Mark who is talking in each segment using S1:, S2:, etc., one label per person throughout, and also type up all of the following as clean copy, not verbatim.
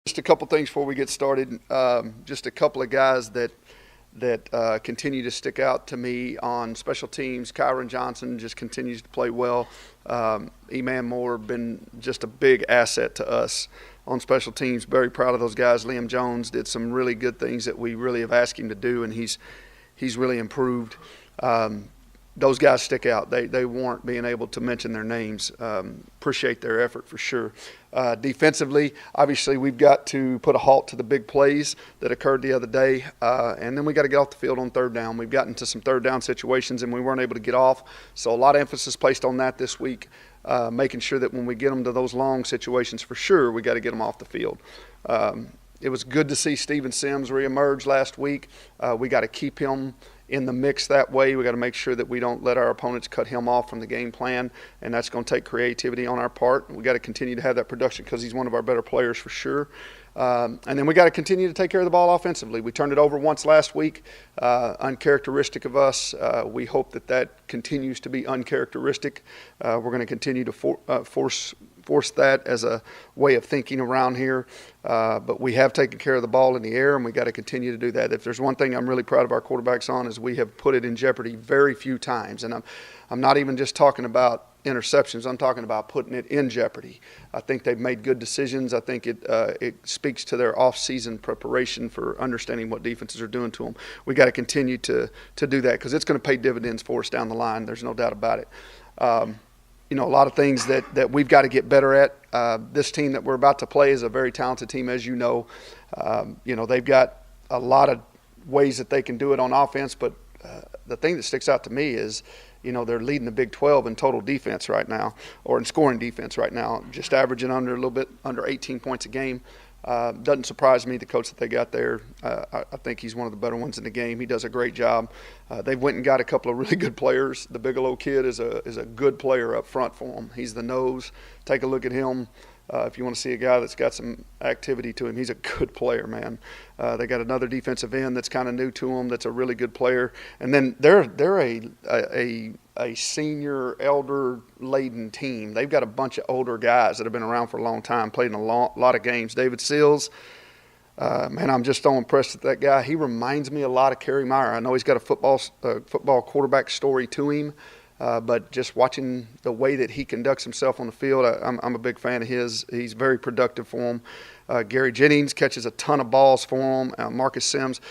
S1: Just a couple things before we get started. Just a couple of guys that continue to stick out to me on special teams. Kyron Johnson just continues to play well. Eman Moore been just a big asset to us on special teams. Very proud of those guys. Liam Jones did some really good things that we really have asked him to do, and he's really improved. Those guys stick out. They warrant being able to mention their names. Appreciate their effort for sure. Defensively, obviously, we've got to put a halt to the big plays that occurred the other day, and then we got to get off the field on third down. We've gotten to some third down situations, and we weren't able to get off. So a lot of emphasis placed on that this week, making sure that when we get them to those long situations, for sure, we got to get them off the field. It was good to see Steven Sims reemerge last week. We got to keep him in the mix that way. We got to make sure that we don't let our opponents cut him off from the game plan, and that's going to take creativity on our part. We got to continue to have that production because he's one of our better players for sure. And then we got to continue to take care of the ball offensively. We turned it over once last week, uncharacteristic of us. We hope that continues to be uncharacteristic. We're going to continue to force that as a way of thinking around here. But we have taken care of the ball in the air, and we got to continue to do that. If there's one thing I'm really proud of our quarterbacks on is we have put it in jeopardy very few times. And I'm not even just talking about interceptions. I'm talking about putting it in jeopardy. I think they've made good decisions. I think it speaks to their off-season preparation for understanding what defenses are doing to them. We got to continue to do that because it's going to pay dividends for us down the line. There's no doubt about it. A lot of things that we've got to get better at. This team that we're about to play is a very talented team, as you know. They've got a lot of ways that they can do it on offense, but the thing that sticks out to me is, they're leading the Big 12 in total defense right now, or in scoring defense right now, just averaging a little bit under 18 points a game. Doesn't surprise me, the coach that they got there. I think he's one of the better ones in the game. He does a great job. They went and got a couple of really good players. The Bigelow kid is a good player up front for them. He's the nose. Take a look at him. If you want to see a guy that's got some activity to him, he's a good player, man. They got another defensive end that's kind of new to them that's a really good player. And then they're a senior, elder-laden team. They've got a bunch of older guys that have been around for a long time, played in a lot of games. David Sills, man, I'm just so impressed with that guy. He reminds me a lot of Kerry Meyer. I know he's got a football quarterback story to him. But just watching the way that he conducts himself on the field, I'm a big fan of his. He's very productive for him. Gary Jennings catches a ton of balls for him. Marcus Sims.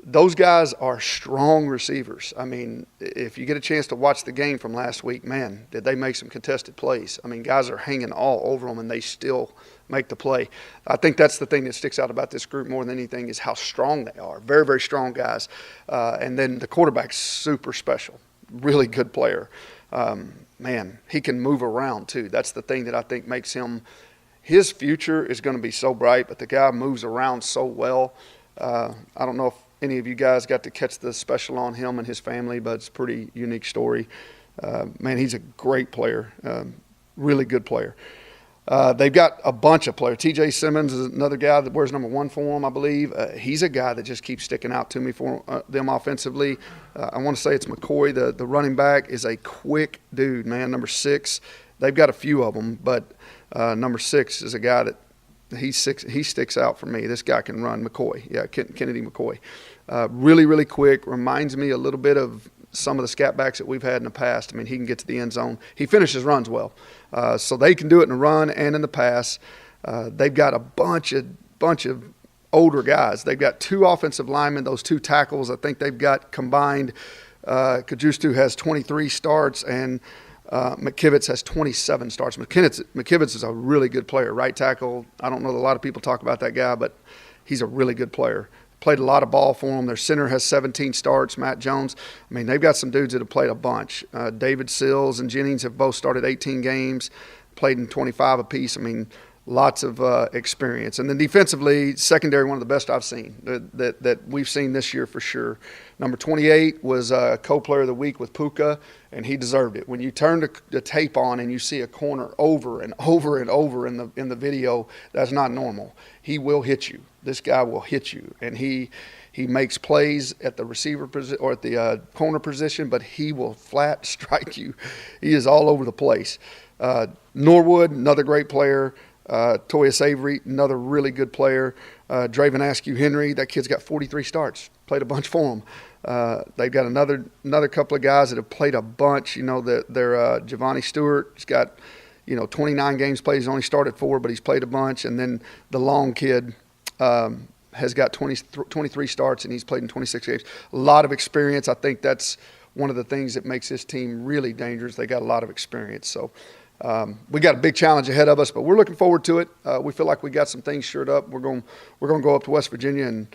S1: Those guys are strong receivers. I mean, if you get a chance to watch the game from last week, man, did they make some contested plays. I mean, guys are hanging all over them, and they still make the play. I think that's the thing that sticks out about this group more than anything is how strong they are. Very, very strong guys. And then the quarterback's super special. Really good player. Man, he can move around too. That's the thing that I think makes him – his future is going to be so bright, but the guy moves around so well. I don't know if any of you guys got to catch the special on him and his family, but it's a pretty unique story. Man, he's a great player, really good player. They've got a bunch of players. T.J. Simmons is another guy that wears number 1 for them, I believe. He's a guy that just keeps sticking out to me for them offensively. I want to say it's McCoy, the running back, is a quick dude, man, number 6. They've got a few of them, but number 6 is a guy that he sticks out for me. This guy can run, McCoy. Yeah, Kennedy McCoy. Really, really quick. Reminds me a little bit of some of the scat backs that we've had in the past. I mean, he can get to the end zone. He finishes runs well. So they can do it in the run and in the pass. They've got a bunch of older guys. They've got 2 offensive linemen, those 2 tackles. I think they've got combined. Kajustu has 23 starts, and McKivitz has 27 starts. McKivitz is a really good player, right tackle. I don't know that a lot of people talk about that guy, but he's a really good player. Played a lot of ball for them. Their center has 17 starts, Matt Jones. I mean, they've got some dudes that have played a bunch. David Sills and Jennings have both started 18 games, played in 25 apiece. I mean, lots of experience. And then defensively, secondary, one of the best I've seen that we've seen this year for sure. Number 28 was co-player of the week with Puka, and he deserved it. When you turn the tape on and you see a corner over and over and over in the video, that's not normal. He will hit you. This guy will hit you, and he makes plays at the receiver position or at the corner position, but he will flat strike you. He is all over the place. Norwood, another great player. Toya Avery, another really good player. Draven Askew Henry, that kid's got 43 starts. Played a bunch for him. They've got another couple of guys that have played a bunch. They're Giovanni Stewart. He's got 29 games played. He's only started 4, but he's played a bunch. And then the long kid has got 23 starts, and he's played in 26 games. A lot of experience. I think that's one of the things that makes this team really dangerous. They got a lot of experience. So we got a big challenge ahead of us, but we're looking forward to it. We feel like we got some things shored up. We're going to go up to West Virginia, and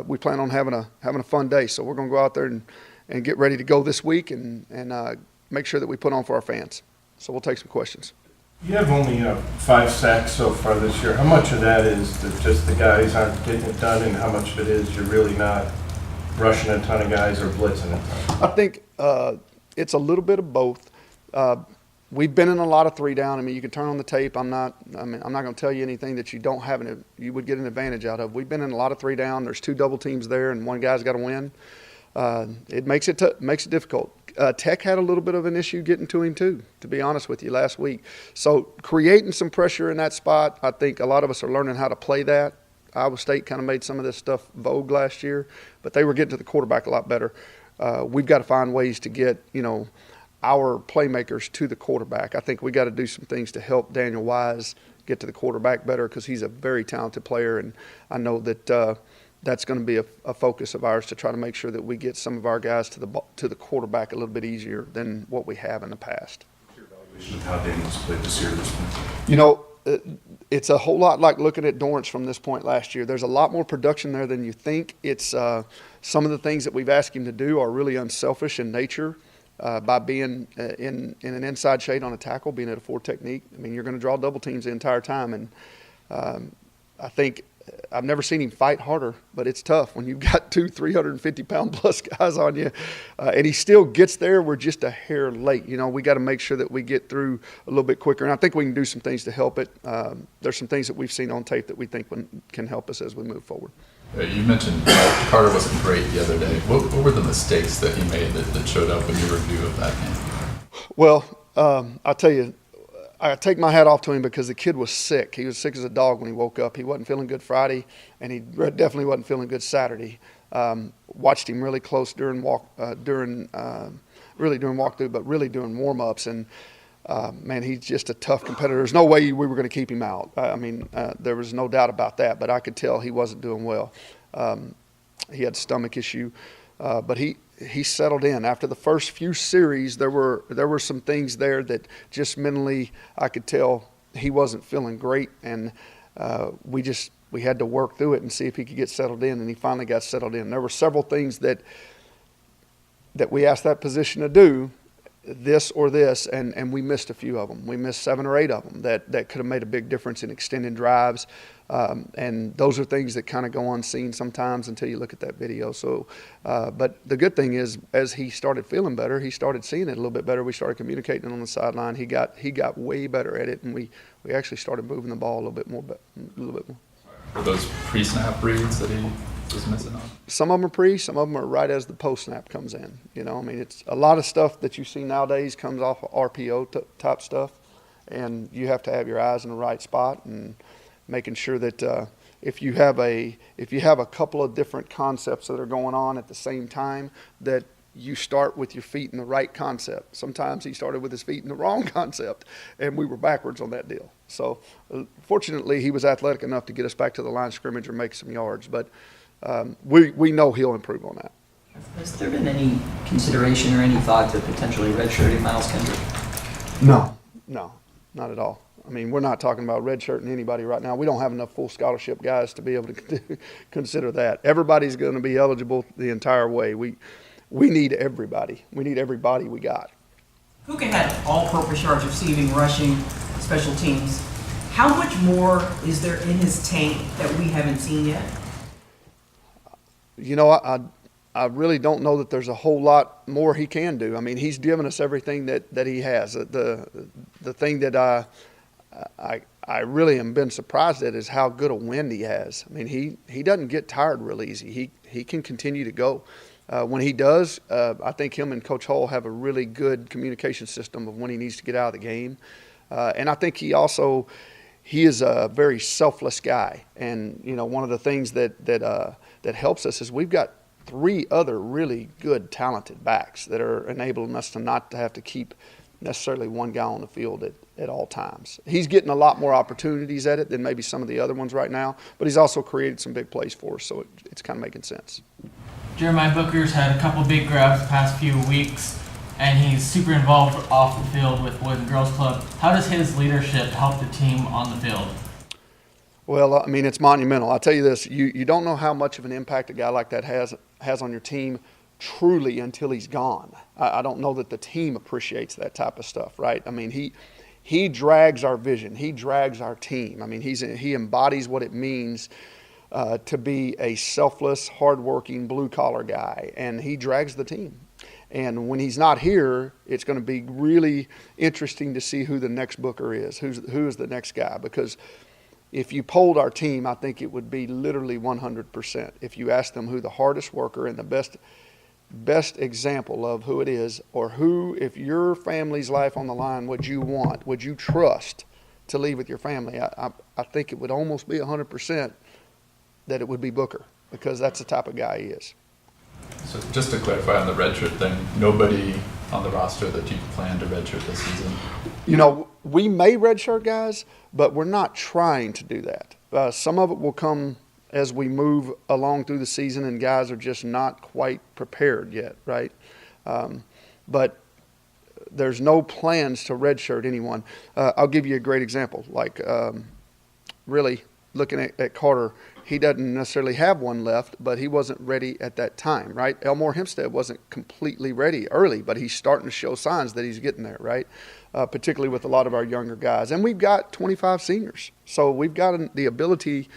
S1: we plan on having a fun day. So we're going to go out there and get ready to go this week and make sure that we put on for our fans. So we'll take some questions.
S2: You have only 5 sacks so far this year. How much of that is that just the guys aren't getting it done, and how much of it is you're really not rushing a ton of guys or blitzing a ton?
S1: I think it's a little bit of both. We've been in a lot of 3 down. I mean, you can turn on the tape. I'm not going to tell you anything that you would get an advantage out of. We've been in a lot of 3 down. There's 2 double teams there, and one guy's got to win. It makes it difficult. Tech had a little bit of an issue getting to him too, to be honest with you, last week. So creating some pressure in that spot, I think a lot of us are learning how to play that. Iowa State kind of made some of this stuff vogue last year, but they were getting to the quarterback a lot better. We've got to find ways to get, our playmakers to the quarterback. I think we got to do some things to help Daniel Wise get to the quarterback better, because he's a very talented player, and I know that that's going to be a focus of ours, to try to make sure that we get some of our guys to the quarterback a little bit easier than what we have in the past.
S3: What's your evaluation of how Daniel's played this year at this point?
S1: It's a whole lot like looking at Dorrance from this point last year. There's a lot more production there than you think. It's some of the things that we've asked him to do are really unselfish in nature. By being in an inside shade on a tackle, being at a 4 technique. I mean, you're going to draw double teams the entire time, and I think I've never seen him fight harder, but it's tough when you've got 2 350-pound plus guys on you, and he still gets there. We're just a hair late. We got to make sure that we get through a little bit quicker, and I think we can do some things to help it. There's some things that we've seen on tape that we think can help us as we move forward.
S4: You mentioned Carter wasn't great the other day. What were the mistakes that he made that showed up in your review of that game?
S1: Well, I'll tell you, I take my hat off to him, because the kid was sick. He was sick as a dog when he woke up. He wasn't feeling good Friday, and he definitely wasn't feeling good Saturday. Watched him really close during walkthrough, but really during warm-ups. And, man, he's just a tough competitor. There's no way we were going to keep him out. There was no doubt about that, but I could tell he wasn't doing well. He had a stomach issue, but he settled in. After the first few series, there were some things there that just mentally I could tell he wasn't feeling great, and we had to work through it and see if he could get settled in, and he finally got settled in. There were several things that we asked that position to do, this or this, and we missed a few of them. We missed 7 or 8 of them that could have made a big difference in extending drives, and those are things that kind of go unseen sometimes until you look at that video. So, but the good thing is, as he started feeling better, he started seeing it a little bit better. We started communicating on the sideline. He got way better at it, and we actually started moving the ball a little bit more.
S4: Were those pre-snap reads that he was missing on?
S1: Some of them are pre, some of them are right as the post-snap comes in. It's a lot of stuff that you see nowadays comes off of RPO type stuff, and you have to have your eyes in the right spot and making sure that if you have a couple of different concepts that are going on at the same time, that you start with your feet in the right concept. Sometimes he started with his feet in the wrong concept, and we were backwards on that deal. So fortunately, he was athletic enough to get us back to the line of scrimmage or make some yards, but we know he'll improve on that.
S5: Has there been any consideration or any thought to potentially redshirting Miles Kendrick?
S1: No, not at all. I mean, we're not talking about redshirting anybody right now. We don't have enough full scholarship guys to be able to consider that. Everybody's going to be eligible the entire way. We need everybody. We need everybody we got.
S6: Puka had all-purpose yards receiving, rushing, special teams. How much more is there in his tank that we haven't seen yet?
S1: I really don't know that there's a whole lot more he can do. I mean, he's given us everything that he has. The thing that I really am been surprised at is how good a wind he has. I mean, he doesn't get tired real easy. He can continue to go. When he does, I think him and Coach Hull have a really good communication system of when he needs to get out of the game. And I think he also he is a very selfless guy. And, you know, one of the things that helps us is we've got 3 other really good, talented backs that are enabling us to not to have to keep necessarily one guy on the field at all times. He's getting a lot more opportunities at it than maybe some of the other ones right now, but he's also created some big plays for us, so it's kind of making sense.
S7: Jeremiah Booker's had a couple big grabs the past few weeks, and he's super involved off the field with Boys and Girls Club. How does his leadership help the team on the field?
S1: Well, I mean, it's monumental. I'll tell you this, you don't know how much of an impact a guy like that has on your team truly until he's gone. I don't know that the team appreciates that type of stuff, right? I mean, he drags our vision. He drags our team. I mean, he embodies what it means to be a selfless, hardworking, blue-collar guy, and he drags the team. And when he's not here, it's going to be really interesting to see who the next Booker is, who is the next guy, because if you polled our team, I think it would be literally 100%. If you asked them who the hardest worker and the best example of who it is, or who, if your family's life on the line, would you trust to leave with your family, I think it would almost be 100% that it would be Booker, because that's the type of guy he is.
S4: So just to clarify on the redshirt thing, nobody on the roster that you plan to redshirt this season?
S1: You know, we may redshirt guys, but we're not trying to do that. Some of it will come as we move along through the season and guys are just not quite prepared yet, right? But there's no plans to redshirt anyone. I'll give you a great example. Like, really looking at Carter, he doesn't necessarily have one left, but he wasn't ready at that time, right? Elmore Hempstead wasn't completely ready early, but he's starting to show signs that he's getting there, right? Particularly with a lot of our younger guys. And we've got 25 seniors. So we've got the ability,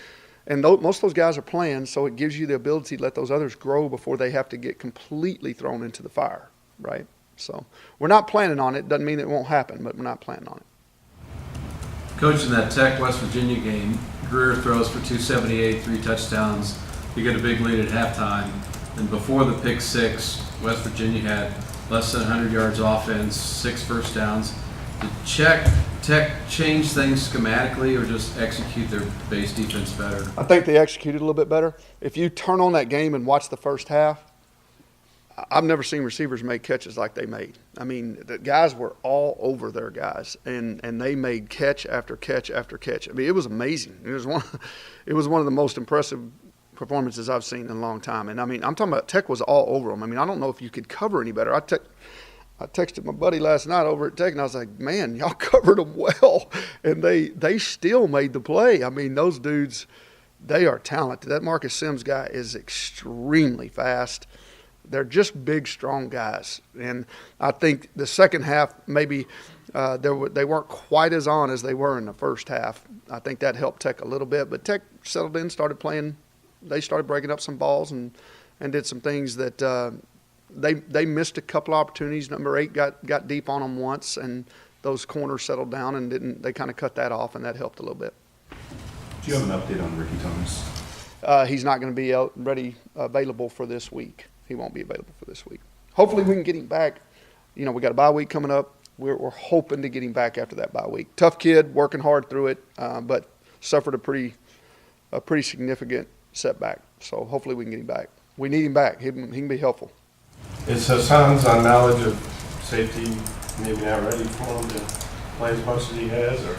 S1: and most of those guys are playing, so it gives you the ability to let those others grow before they have to get completely thrown into the fire, right? So we're not planning on it. Doesn't mean it won't happen, but we're not planning on it.
S8: Coach, in that Tech-West Virginia game, Greer throws for 278, 3 touchdowns. You get a big lead at halftime. And before the pick six, West Virginia had less than 100 yards offense, 6 first downs. Did Tech change things schematically or just execute their base defense better?
S1: I think they executed a little bit better. If you turn on that game and watch the first half, I've never seen receivers make catches like they made. I mean, the guys were all over their guys, and they made catch after catch after catch. I mean, it was amazing. It was one of the most impressive performances I've seen in a long time. And I mean, I'm talking about Tech was all over them. I mean, I don't know if you could cover any better. I texted my buddy last night over at Tech, and I was like, man, y'all covered them well. And they still made the play. I mean, those dudes, they are talented. That Marcus Sims guy is extremely fast. They're just big, strong guys. And I think the second half, maybe they weren't quite as on as they were in the first half. I think that helped Tech a little bit. But Tech settled in, started playing. They started breaking up some balls and did some things that they missed a couple opportunities. Number 8 got deep on them once, and those corners settled down and they kind of cut that off, and that helped a little bit.
S3: Do you have an update on Ricky Thomas?
S1: He's not going to be available for this week. He won't be available for this week. Hopefully we can get him back. You know, we got a bye week coming up. We're hoping to get him back after that bye week. Tough kid, working hard through it, but suffered a pretty significant setback. So hopefully we can get him back. We need him back. He can be helpful.
S2: Is Hassan's on knowledge of safety maybe not ready for him to play as much as he has? Or?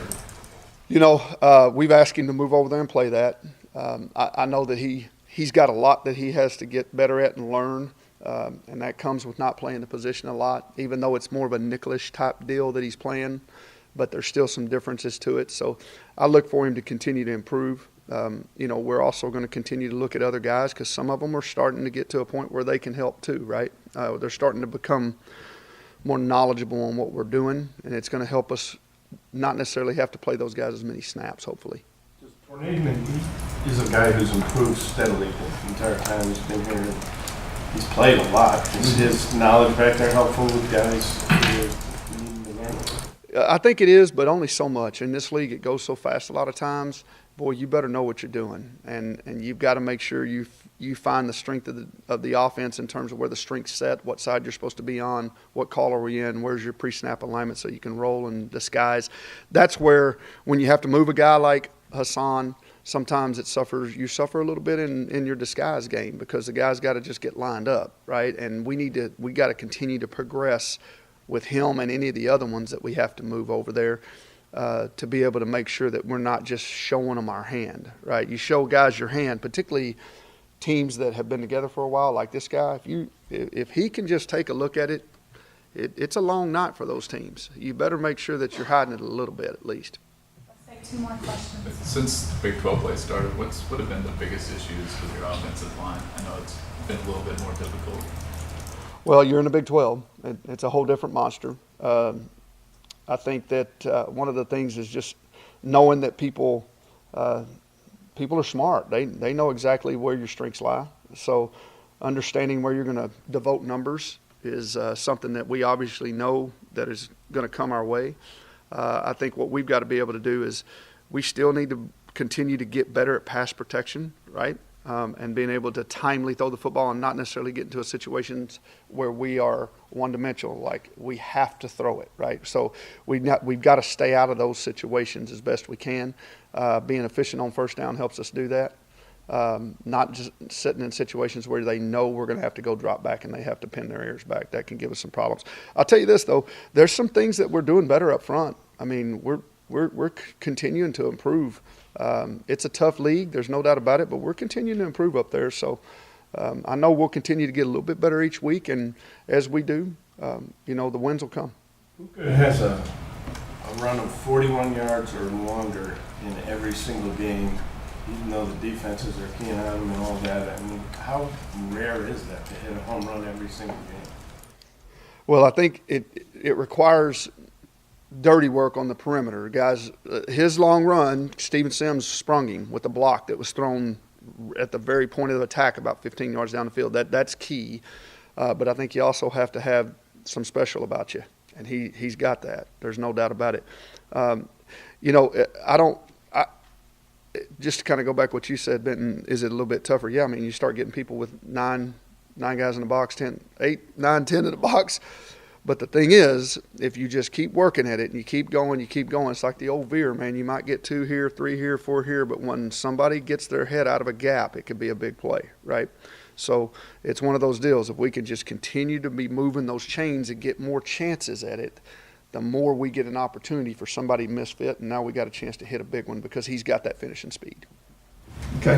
S1: You know, we've asked him to move over there and play that. I know that he's got a lot that he has to get better at and learn, and that comes with not playing the position a lot, even though it's more of a nickel-ish type deal that he's playing, but there's still some differences to it. So I look for him to continue to improve. You know, we're also going to continue to look at other guys because some of them are starting to get to a point where they can help too, right? They're starting to become more knowledgeable on what we're doing, and it's going to help us not necessarily have to play those guys as many snaps, hopefully.
S2: Tornadoman is a guy who's improved steadily the entire time he's been here. He's played a lot. Is his knowledge back there helpful with guys who need to learn?
S1: I think it is, but only so much. In this league, it goes so fast a lot of times. boy, you better know what you're doing, and you've got to make sure you find the strength of the offense in terms of where the strength's set, what side you're supposed to be on, what call are we in, where's your pre-snap alignment so you can roll and disguise. That's where when you have to move a guy like Hassan, sometimes you suffer a little bit in your disguise game because the guy's got to just get lined up, right? And we got to continue to progress with him and any of the other ones that we have to move over there. To be able to make sure that we're not just showing them our hand, right? You show guys your hand, particularly teams that have been together for a while, like this guy. If he can just take a look at it, it's a long night for those teams. You better make sure that you're hiding it a little bit at least.
S9: Let's take 2 more questions.
S4: Since Big 12 play started, what have been the biggest issues with your offensive line? I know it's been a little bit more difficult.
S1: Well, you're in the Big 12. It's a whole different monster. I think that one of the things is just knowing that people are smart. They know exactly where your strengths lie. So understanding where you're going to devote numbers is something that we obviously know that is going to come our way. I think what we've got to be able to do is we still need to continue to get better at pass protection, right? And being able to timely throw the football and not necessarily get into a situations where we are one-dimensional, like we have to throw it, right? So we've got to stay out of those situations as best we can. Being efficient on first down helps us do that. Not just sitting in situations where they know we're going to have to go drop back and they have to pin their ears back. That can give us some problems. I'll tell you this, though. There's some things that we're doing better up front. I mean, we're continuing to improve. It's a tough league, there's no doubt about it, but we're continuing to improve up there. So I know we'll continue to get a little bit better each week, and as we do, the wins will come.
S2: Who has a run of 41 yards or longer in every single game, even though the defenses are keying on them and all that? I mean, how rare is that to hit a home run every single game?
S1: Well, I think it requires dirty work on the perimeter. Guys, his long run, Steven Sims sprung him with a block that was thrown at the very point of attack about 15 yards down the field. That's key. But I think you also have to have some special about you. And he's got that. There's no doubt about it. Just to kind of go back to what you said, Benton, is it a little bit tougher? Yeah, I mean, you start getting people with nine guys in the box, 10 in the box. But the thing is, if you just keep working at it and you keep going, it's like the old veer, man. You might get 2 here, 3 here, 4 here, but when somebody gets their head out of a gap, it could be a big play, right? So it's one of those deals. If we can just continue to be moving those chains and get more chances at it, the more we get an opportunity for somebody to misfit, and now we got a chance to hit a big one because he's got that finishing speed.
S10: Okay.